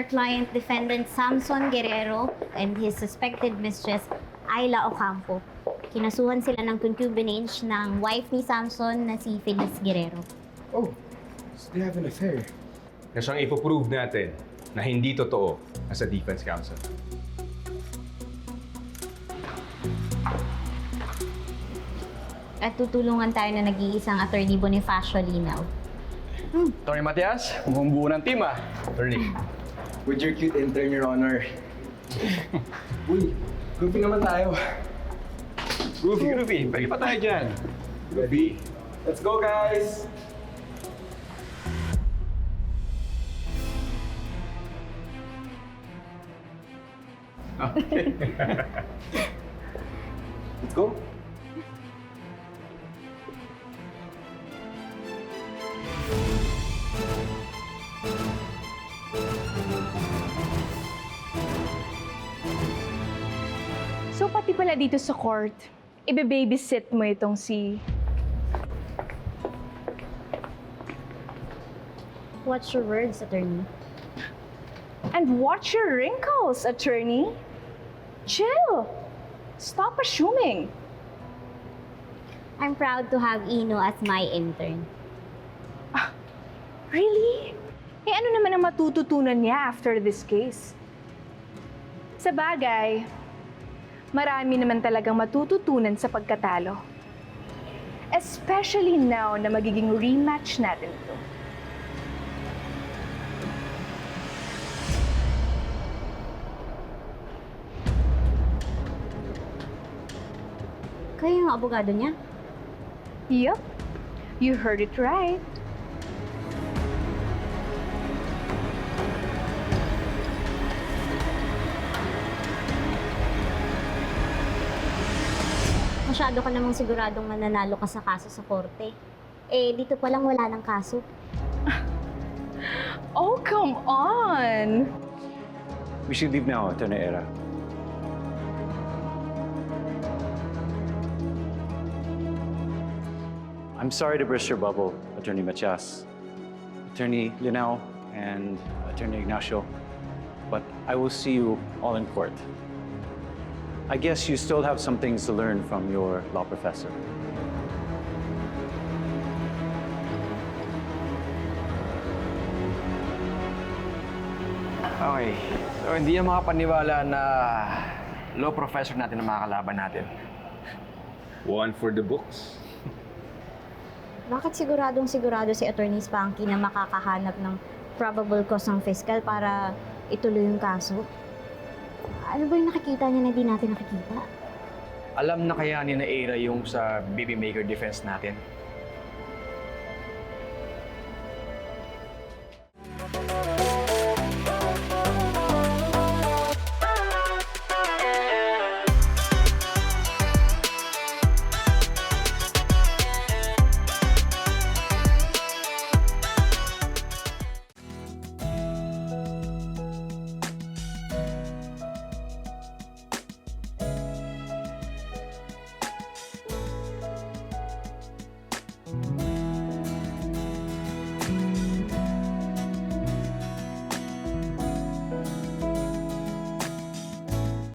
our client defendant Samson Guerrero and his suspected mistress Ayla Ocampo. Kinasuhan sila ng concubinage ng wife ni Samson na si Feliz Guerrero. Oh, so they have an affair. Na siyang ipoprove natin na hindi totoo as a defense counsel. At tutulungan tayo na nag-iisang attorney Bonifacio Linaw. Tony Matias, mukhang buo ng team ah. Attorney, With your cute intern, Your Honor. Uy, grouping naman tayo. Groovy, balik pa tayo dyan. Gabi. Let's go, guys! Let's go. So pati pala dito sa court, ibe-babysit mo itong si... Watch your words, attorney. And watch your wrinkles, attorney. Chill. Stop assuming. I'm proud to have Ino as my intern. Really? Eh ano naman ang matututunan niya after this case? Sa bagay, marami naman talagang matututunan sa pagkatalo. Especially now na magiging rematch natin ito. Kayo yung abogado niya? Yup, you heard it right. Masyado ka namang siguradong mananalo ka sa kaso sa korte. Eh, dito pa lang wala ng kaso. Oh, come on! We should leave now, Attorney Era. I'm sorry to burst your bubble, Attorney Matias, Attorney Linao, and Attorney Ignacio, but I will see you all in court. I guess you still have some things to learn from your law professor. Okay, so hindi yan makapaniwala na law professor natin ang makakalaban natin. one for the books. Bakit siguradong sigurado si Attorney Spanky na makakahanap ng probable cause ng fiscal para ituloy yung kaso? Ano ba yung nakikita niya na di natin nakikita? Alam na kaya ni na Era yung sa baby maker defense natin?